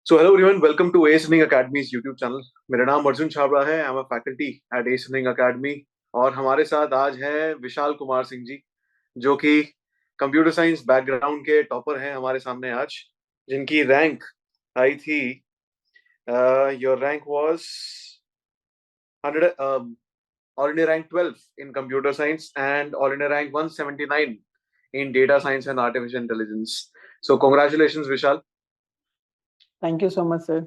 So hello everyone, welcome to Ace Learning Academy's YouTube channel. मेरा नाम अर्जुन छाबड़ा है. I am a faculty at Ace Learning Academy और हमारे साथ आज है विशाल कुमार सिंह जी, जो कि कंप्यूटर साइंस बैकग्राउंड के टॉपर हैं हमारे सामने आज, जिनकी रैंक आई थी. Your rank was 100, all India rank 12 in computer science and all India rank 179 in data science and artificial intelligence. So congratulations Vishal. Thank you so much sir.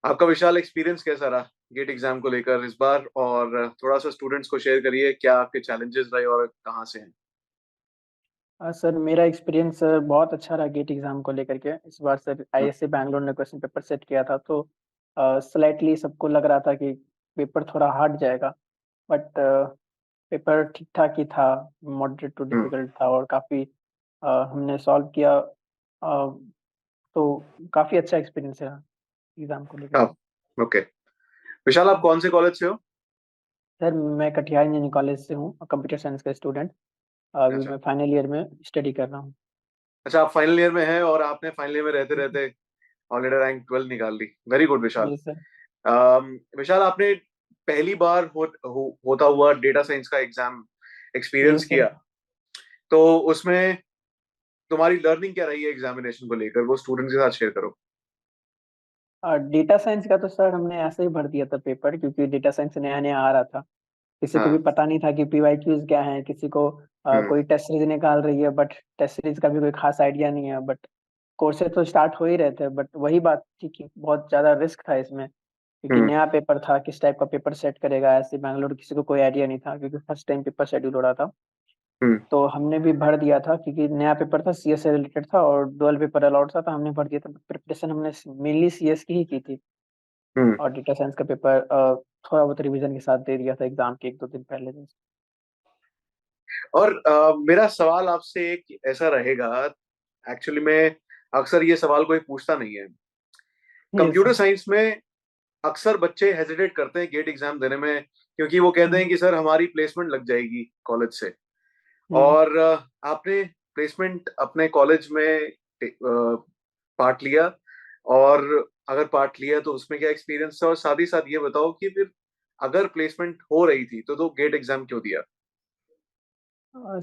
आपका विशाल experience कैसा रहा गेट एग्जाम को लेकर इस बार, और थोड़ा सा स्टूडेंट्स को शेयर करिए क्या आपके चैलेंजेस रहे और कहाँ से हैं. सर मेरा एक्सपीरियंस बहुत अच्छा रहा गेट एग्जाम को लेकर के। इस बार सर आईएससी बैंगलोर ने क्वेश्चन पेपर सेट किया था, तो स्लाइटली सबको लग रहा था कि पेपर थोड़ा हार्ड जाएगा, बट पेपर ठीक ठाक ही था। Moderate to hmm. डिफिकल्ट था और काफ़ी हमने सॉल्व किया। तो काफ़ी अच्छा एक्सपीरियंस रहा एग्जाम को लेकर हाँ. के। ओके. विशाल, आप कौन से कॉलेज से हो? सर मैं कटिहार इंजीनियरिंग कॉलेज से हूँ, कंप्यूटर साइंस का स्टूडेंट। अभी अच्छा. मैं फाइनल ईयर में स्टडी कर रहा हूँ। अच्छा, आप फाइनल ईयर में हैं और आपने फाइनल ईयर में रहते रहते ऑलरेडी रैंक 12 निकाल ली. वेरी गुड विशाल. जी सर। विशाल, आपने पहली बार होता हुआ डेटा साइंस का एग्जाम ये एक्सपीरियंस सर। किया, तो उसमें तुम्हारी लर्निंग क्या रही है एग्जामिनेशन को लेकर, वो स्टूडेंट्स के साथ शेयर करो. डेटा साइंस का तो सर हमने ऐसे ही भर दिया था पेपर, क्योंकि डेटा साइंस नया नया आ रहा था। किसी को भी हाँ. पता नहीं था कि पीवाईक्यूज क्या है, किसी को हम्म. कोई टेस्ट सीरीज निकाल रही है, बट टेस्ट सीरीज का भी कोई खास आइडिया नहीं है। बट कोर्सेज तो स्टार्ट हो ही रहे थे, बट वही बात थी कि बहुत ज्यादा रिस्क था इसमें, क्योंकि हम्म. नया पेपर था। किस टाइप का पेपर सेट करेगा, ऐसे बैंगलोर किसी को कोई आइडिया नहीं था, क्योंकि फर्स्ट टाइम पेपर शेड्यूल हो रहा था। हम्म. तो हमने भी भर दिया था, क्योंकि नया पेपर था, सीएस से रिलेटेड था और डुअल पेपर अलाउड था, तो हमने भर दिया था। प्रिपरेशन हमने मेनली सीएस की ही की थी, हम्म. और डेटा साइंस का पेपर थोड़ा बहुत रिवीजन के साथ दे दिया था एग्जाम के 1-2 दिन पहले दिन। और मेरा सवाल आपसे एक ऐसा रहेगा. एक्चुअली में अक्सर ये सवाल कोई पूछता नहीं है. ये कंप्यूटर सर। साइंस में अक्सर बच्चे हेजिटेट करते हैं गेट एग्जाम देने में, क्योंकि वो कहते हैं हम्म। कि सर हमारी प्लेसमेंट लग जाएगी कॉलेज से. हम्म। और आपने प्लेसमेंट अपने कॉलेज में पार्ट लिया, और अगर पार्ट लिया तो उसमें क्या एक्सपीरियंस था, और साथ ही साथ ये बताओ कि फिर अगर प्लेसमेंट हो रही थी तो गेट एग्जाम क्यों दिया?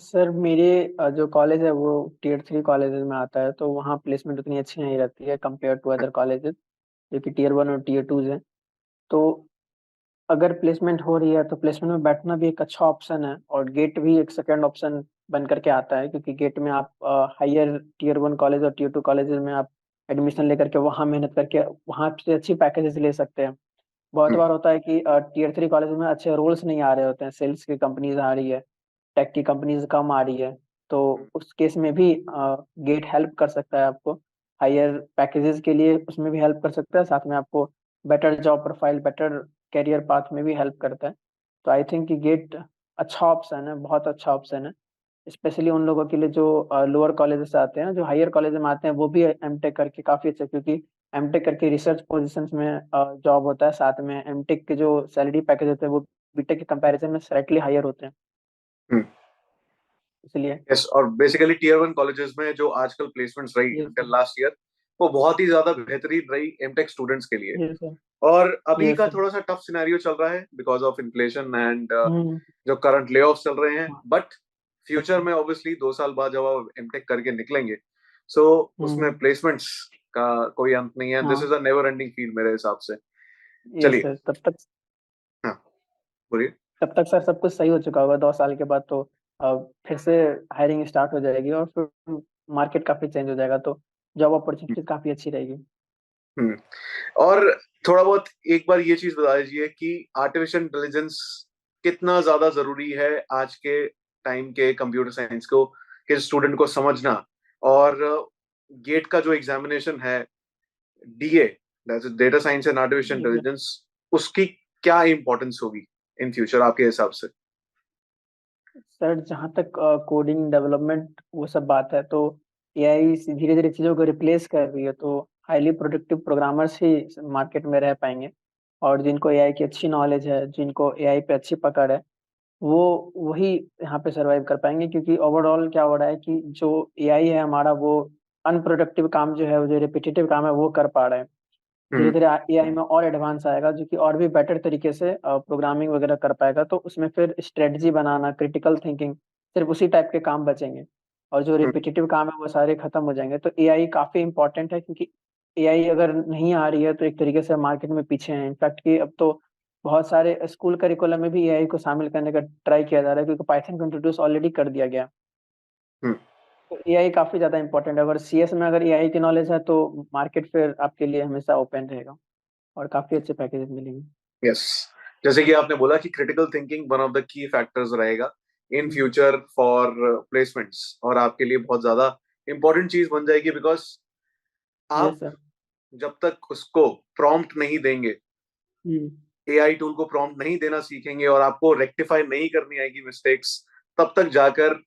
सर मेरे जो कॉलेज है वो टियर 3 कॉलेजेस में आता है, तो वहाँ प्लेसमेंट उतनी अच्छी नहीं रहती है कंपेयर टू अदर कॉलेजेस, जो कि टियर 1 और टियर 2 हैं। तो अगर प्लेसमेंट हो रही है तो प्लेसमेंट में बैठना भी एक अच्छा ऑप्शन है, और गेट भी एक सेकेंड ऑप्शन बन करके आता है, क्योंकि गेट में आप हायर टियर 1 कॉलेज और टियर 2 कॉलेजेस में आप एडमिशन लेकर के वहाँ मेहनत करके वहाँ से अच्छी पैकेजेस ले सकते हैं। बहुत हम्म. बार होता है कि टियर 3 कॉलेज में अच्छे रोल्स नहीं आ रहे होते हैं, सेल्स की कंपनीज आ रही है, टेक की कंपनीज कम आ रही है। तो उस केस में भी गेट हेल्प कर सकता है आपको, हायर पैकेजेस के लिए उसमें भी हेल्प कर सकता है, साथ में आपको better job profile, better career path में भी हेल्प करता है। तो आई थिंक कि गेट अच्छा ऑप्शन है, बहुत अच्छा ऑप्शन है, स्पेशली उन लोगों के लिए जो लोअर कॉलेजेस से आते हैं। जो हायर कॉलेज में आते हैं वो भी एमटेक करके काफी अच्छा, क्योंकि एमटेक करके रिसर्च पोजीशंस में जॉब होता है, साथ में एमटेक के जो सैलरी पैकेज होते हैं वो बीटेक के कंपैरिजन में स्लाइटली हायर होते हैं, हम्म. इसलिए। यस, और बेसिकली टियर 1 कॉलेजेस में जो आजकल प्लेसमेंट्स रही ये अंटिल सर। लास्ट ईयर, वो बहुत ही ज्यादा बेहतरीन रही एमटेक स्टूडेंट्स के लिए. ये सर। और अभी ये का सर। थोड़ा सा टफ सिनेरियो चल रहा है बिकॉज ऑफ इन्फ्लेशन एंड हम्म। जो करंट ले ऑफ चल रहे हैं, हाँ। But yes future sir. में ऑब्वियसली 2 साल बाद जब आप एमटेक करके निकलेंगे, सो उसमें हम्म। प्लेसमेंट्स का कोई अंत नहीं है. दिस हाँ। Is a never ending field मेरे हिसाब से. ये चलिए. सर, हाँ, बोलिए. तब तक सर सब कुछ सही हो चुका होगा। 2 साल के बाद तो फिर से हायरिंग स्टार्ट हो जाएगी, और फिर मार्केट काफी चेंज हो जाएगा, तो जॉब अपॉर्चुनिटी काफी अच्छी रहेगी। हम्म. और थोड़ा बहुत एक बार ये चीज बता दीजिए कि आर्टिफिशियल इंटेलिजेंस कितना ज्यादा जरूरी है आज के टाइम के कंप्यूटर साइंस को, के स्टूडेंट को समझना. और गेट का जो एग्जामिनेशन है, DA, data science and artificial ये सर। इंटेलिजेंस, उसकी क्या इंपॉर्टेंस होगी इन फ्यूचर आपके हिसाब से? सर जहाँ तक कोडिंग डेवलपमेंट वो सब बात है, तो एआई धीरे धीरे चीज़ों को रिप्लेस कर रही है, तो हाईली प्रोडक्टिव प्रोग्रामर्स ही मार्केट में रह पाएंगे। और जिनको एआई की अच्छी नॉलेज है, जिनको एआई पे अच्छी पकड़ है, वो वही यहाँ पे सरवाइव कर पाएंगे, क्योंकि ओवरऑल क्या हो रहा है कि जो एआई है हमारा, वो अनप्रोडक्टिव काम जो है, वो जो रिपीटेटिव काम है वो कर पा रहे हैं। धीरे हम्म धीरे एआई में और एडवांस आएगा जो कि और भी बेटर तरीके से प्रोग्रामिंग वगैरह कर पाएगा, तो उसमें फिर स्ट्रेटजी बनाना, क्रिटिकल थिंकिंग, सिर्फ उसी टाइप के काम बचेंगे और जो हम्म रिपीटेटिव काम है वो सारे खत्म हो जाएंगे। तो एआई काफी इंपॉर्टेंट है, क्योंकि एआई अगर नहीं आ रही है तो एक तरीके से मार्केट में पीछे है। इनफैक्ट कि अब तो बहुत सारे स्कूल करिकुलम में भी एआई को शामिल करने का ट्राई किया जा रहा है, क्योंकि पाइथन को इंट्रोड्यूस ऑलरेडी कर दिया गया। हम्म तो एआई काफी ज्यादा इंपॉर्टेंट है। अगर सीएस में अगर एआई की नॉलेज है तो मार्केट फिर आपके लिए हमेशा ओपन रहेगा और काफी अच्छे पैकेजेस मिलेंगे। यस, जैसे कि आपने बोला कि critical thinking one of the key factors रहेगा इन फ्यूचर फॉर प्लेसमेंट्स, और आपके लिए बहुत ज्यादा इंपॉर्टेंट चीज बन जाएगी, बिकॉज यस आप सर। जब तक उसको प्रॉम्प्ट नहीं देंगे, हम्म। एआई टूल को प्रॉम्प्ट नहीं देना सीखेंगे और आपको रेक्टिफाई नहीं करनी आएगी मिस्टेक्स, तब तक जाकर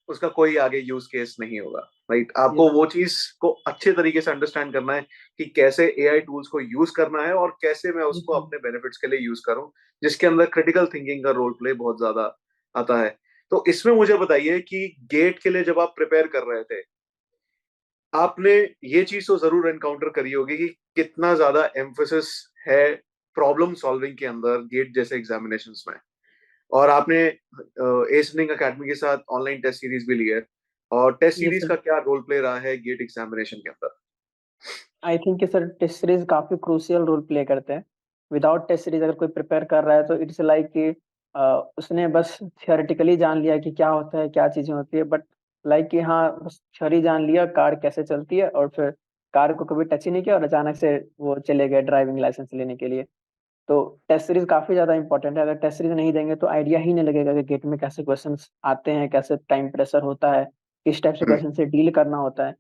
उसका कोई आगे यूज केस नहीं होगा। राइट, आपको यस। वो चीज को अच्छे तरीके से अंडरस्टैंड करना है कि कैसे एआई टूल्स को यूज करना है और कैसे मैं उसको अपने बेनिफिट्स के लिए यूज करूं, जिसके अंदर क्रिटिकल थिंकिंग का रोल प्ले बहुत ज्यादा आता है। तो इसमें मुझे बताइए कि गेट के लिए जब आप प्रिपेयर कर रहे थे, आपने ये चीज तो जरूर एनकाउंटर करी होगी कि कितना ज्यादा एम्फोसिस है प्रॉब्लम सॉल्विंग के अंदर गेट जैसे एग्जामिनेशंस में। और आपने एसनिंग एकेडमी के साथ ऑनलाइन टेस्ट सीरीज भी ली है, और टेस्ट यस सीरीज सर। का क्या रोल प्ले रहा है गेट एग्जामिनेशन के अंदर? आई थिंक कि सर टेस्ट सीरीज काफी क्रूशियल रोल प्ले करते हैं। विदाउट टेस्ट सीरीज अगर कोई प्रिपेयर कर रहा है तो इट्स लाइक कि उसने बस थियोरेटिकली जान लिया कि क्या होता है, क्या चीजें होती है, बट लाइक कि हाँ बस थ्योरी जान लिया कार कैसे चलती है, और फिर कार को कभी टच ही नहीं किया और अचानक से वो चले गए ड्राइविंग लाइसेंस लेने के लिए। तो टेस्ट सीरीज काफी ज्यादा इंपॉर्टेंट है। अगर टेस्ट सीरीज नहीं देंगे तो आइडिया ही नहीं लगेगा कि गेट में कैसे क्वेश्चंस आते हैं, कैसे टाइम प्रेशर होता है, किस टाइप से हम्म क्वेश्चन से डील करना होता है।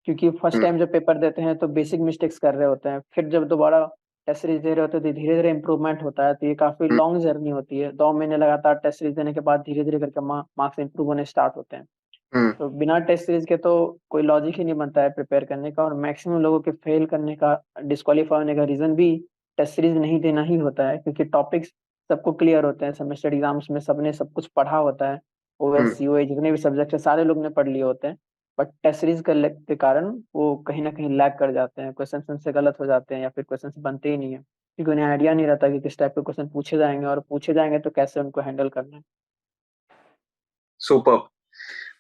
क्योंकि फर्स्ट हम्म टाइम जब पेपर देते हैं तो बेसिक मिस्टेक्स कर रहे होते हैं, फिर जब दोबारा टेस्ट सीरीज दे रहे होते हैं तो धीरे धीरे इंप्रूवमेंट होता है। तो ये काफी हम्म लॉन्ग जर्नी होती है। 2 महीने लगातार टेस्ट सीरीज देने के बाद धीरे धीरे करके मार्क्स इंप्रूव होने स्टार्ट होते हैं। हम्म तो बिना टेस्ट सीरीज के तो कोई लॉजिक ही नहीं बनता है प्रिपेयर करने का। और मैक्सिमम लोगों के फेल करने का, डिस्क्वालीफाई होने का रीजन भी टेस्ट सीरीज नहीं देना ही होता है, क्योंकि टॉपिक्स सबको क्लियर होते हैं। सेमेस्टर एग्जाम्स में सबने सब कुछ पढ़ा होता है। हम्म ओएस यूए जितने भी सब्जेक्ट है सारे लोग ने पढ़ लिए होते हैं। बट टेस्ट सीरीज के कारण वो कहीं ना कहीं लैग कर जाते हैं, क्वेश्चन से गलत हो जाते हैं या फिर क्वेश्चन बनते ही नहीं है, क्योंकि उन्हें आइडिया नहीं रहता कि किस टाइप के क्वेश्चन पूछे जाएंगे, और पूछे जाएंगे तो कैसे उनको हैंडल करना है। सुपर,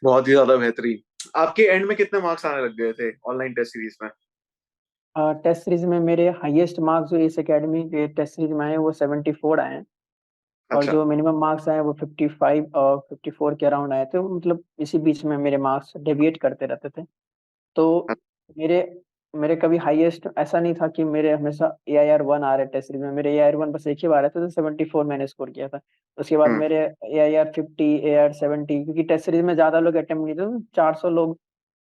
बहुत ही ज्यादा बेहतरीन। आपके एंड में कितने मार्क्स आने लग गए थे ऑनलाइन टेस्ट सीरीज में? टेस्ट सीरीज में मेरे हाईएस्ट मार्क्स जो इस एकेडमी के टेस्ट सीरीज में आए वो 74 आए हैं। और अच्छा। जो मिनिमम मार्क्स आए वो 55 और 54 के अराउंड आए थे। मतलब इसी बीच में मेरे मार्क्स डेविएट करते रहते थे। तो मेरे मेरे कभी हाईएस्ट ऐसा नहीं था कि मेरे हमेशा AIR 1 आ रहे टेस्ट सीरीज में। मेरे AIR 1 बस एक ही बार आए थे, तो 74 मैंने स्कोर किया था। उसके बाद हम्म मेरे AIR 50, AIR 70, क्योंकि टेस्ट सीरीज में ज्यादा लोग अटेम्प्ट नहीं थे, तो 400 लोग,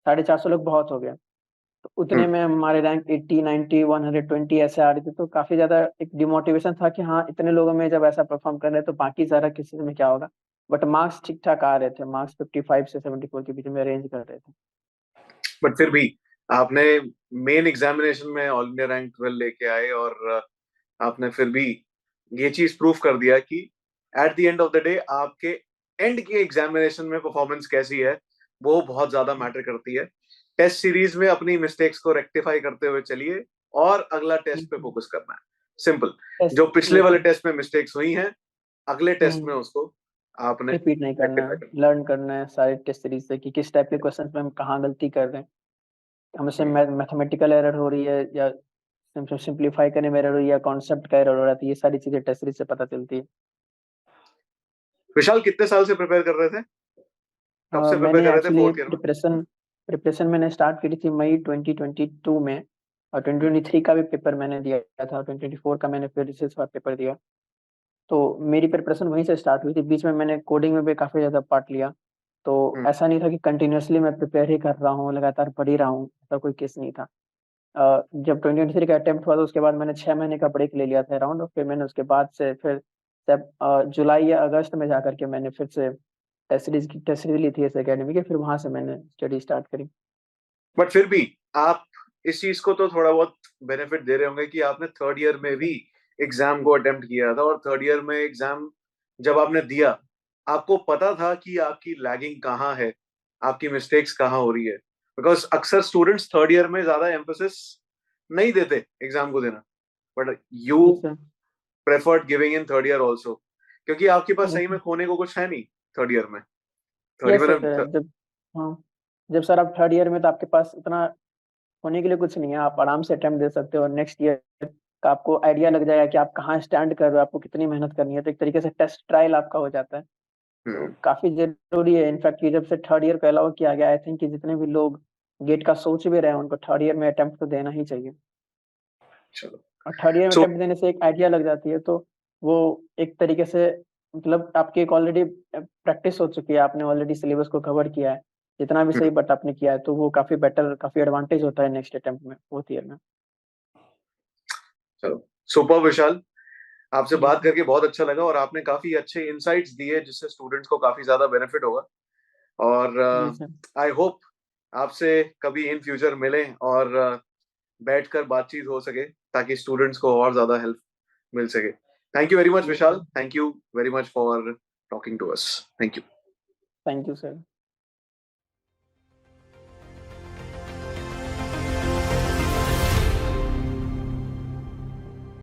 450 लोग बहुत हो गए। तो उतने हम्म में हमारे रैंक 80, 90, 120 ऐसे आ रहे थे। तो काफी ज्यादा एक डिमोटिवेशन था कि हाँ इतने लोगों में जब ऐसा परफॉर्म कर रहे हैं तो बाकी सारा किसी में क्या होगा। बट मार्क्स ठीक ठाक आ रहे थे। मार्क्स 55 से 74 के बीच में रेंज कर रहे थे। बट फिर भी आपने मेन एग्जामिनेशन में ऑल इंडिया रैंक 12 लेके आए, और आपने फिर भी ये चीज प्रूव कर दिया कि at the end of the day आपके एंड के एग्जामिनेशन में परफॉर्मेंस कैसी है वो बहुत ज्यादा मैटर करती है। टेस्ट सीरीज में अपनी मिस्टेक्स को रेक्टिफाई करते हुए चलिए और अगला टेस्ट पे फोकस करना है। सिंपल। यस। जो पिछले यस वाले सर। टेस्ट में मिस्टेक्स हुई हैं, अगले टेस्ट में उसको आपने रिपीट नहीं करना है, रेक्टिफाई करना लर्न करना है सारे टेस्ट सीरीज से कि किस टाइप के क्वेश्चन में हम कहाँ गलती कर रहे हैं। हमसे है। मैथमेटिकल एरर हो रही है या सिंप्लीफाई करने में एरर हो रही है, कॉन्सेप्ट का एरर हो रहा है, तो ये सारी चीजें टेस्ट सीरीज से पता चलती है। विशाल कितने साल से प्रिपेयर कर रहे थे? कब से प्रिपेयर मैंने कर रहे थे एक्चुअली फोर्थ ईयर में? प्रिपरेशन मैंने स्टार्ट करी थी मई 2022 में। और 2023 का भी पेपर मैंने दिया था, 2024 का मैंने फिर इस बार पेपर दिया। तो मेरी प्रिपरेशन वहीं से स्टार्ट हुई थी। बीच में मैंने कोडिंग में भी काफी ज्यादा पार्ट लिया। तो हम्म ऐसा नहीं था कि कंटिन्यूअसली मैं प्रिपेयर ही कर रहा हूँ, लगातार पढ़ ही रहा हूँ, ऐसा कोई केस नहीं था। जब 2023 का अटेम्प्ट हुआ तो उसके बाद मैंने 6 महीने का ब्रेक ले लिया था अराउंड। और फिर मैंने उसके बाद से फिर जब जुलाई या अगस्त में जाकर के मैंने फिर से टेस्ट सीरीज ली थी इस एकेडमी की, फिर वहां से मैंने स्टडी स्टार्ट करी। बट फिर भी आप इस चीज को तो थोड़ा बहुत बेनिफिट दे रहे होंगे कि आपने थर्ड ईयर में भी एग्जाम को अटेम्प्ट किया था, और थर्ड ईयर में एग्जाम जब आपने दिया, आपको पता था कि आपकी लैगिंग कहाँ है, आपकी मिस्टेक्स कहाँ हो रही है, बिकॉज अक्सर स्टूडेंट्स थर्ड ईयर में ज्यादा एम्फोसिस नहीं देते एग्जाम को देना, but you yes sir. Preferred giving in third year also, क्योंकि आपके पास यस सही में खोने को कुछ है नहीं थर्ड ईयर में। Third yes year sir. में जब हाँ, जब सर आप थर्ड ईयर में तो आपके पास इतना होने के लिए कुछ नहीं है, आप आराम से अटेम्प्ट दे सकते हो और नेक्स्ट ईयर का आपको आइडिया लग जाएगा कि आप कहाँ स्टैंड कर रहे हो, आपको कितनी मेहनत करनी है, तो एक तरीके से टेस्ट ट्रायल आपका हो जाता है। तो काफी जरूरी है इनफैक्ट कि जब से थर्ड ईयर को अलाउ किया गया, आई थिंक कि जितने भी लोग गेट का सोच भी रहे हैं उनको थर्ड ईयर में अटेम्प्ट तो देना ही चाहिए। चलो। और थर्ड ईयर में सो अटेम्प्ट देने से एक आइडिया लग जाती है, तो वो एक तरीके से मतलब आपकी एक ऑलरेडी प्रैक्टिस हो चुकी है, आपने ऑलरेडी सिलेबस को कवर किया है जितना भी सही बट आपने किया है, तो वो काफी बेटर, काफी एडवांटेज होता है नेक्स्ट अटेम्प्ट में, फोर्थ ईयर में। चलो, सुपर विशाल, आपसे जी बात सर। करके बहुत अच्छा लगा और आपने काफी अच्छे इंसाइट्स दिए जिससे स्टूडेंट्स को काफी ज्यादा बेनिफिट होगा। और जी सर। आई होप आपसे कभी इन फ्यूचर मिलें और बैठकर बातचीत हो सके, ताकि स्टूडेंट्स को और ज्यादा हेल्प मिल सके। Thank you very much ji Vishal, sir. Thank you very much for talking to us, thank you. Thank you sir.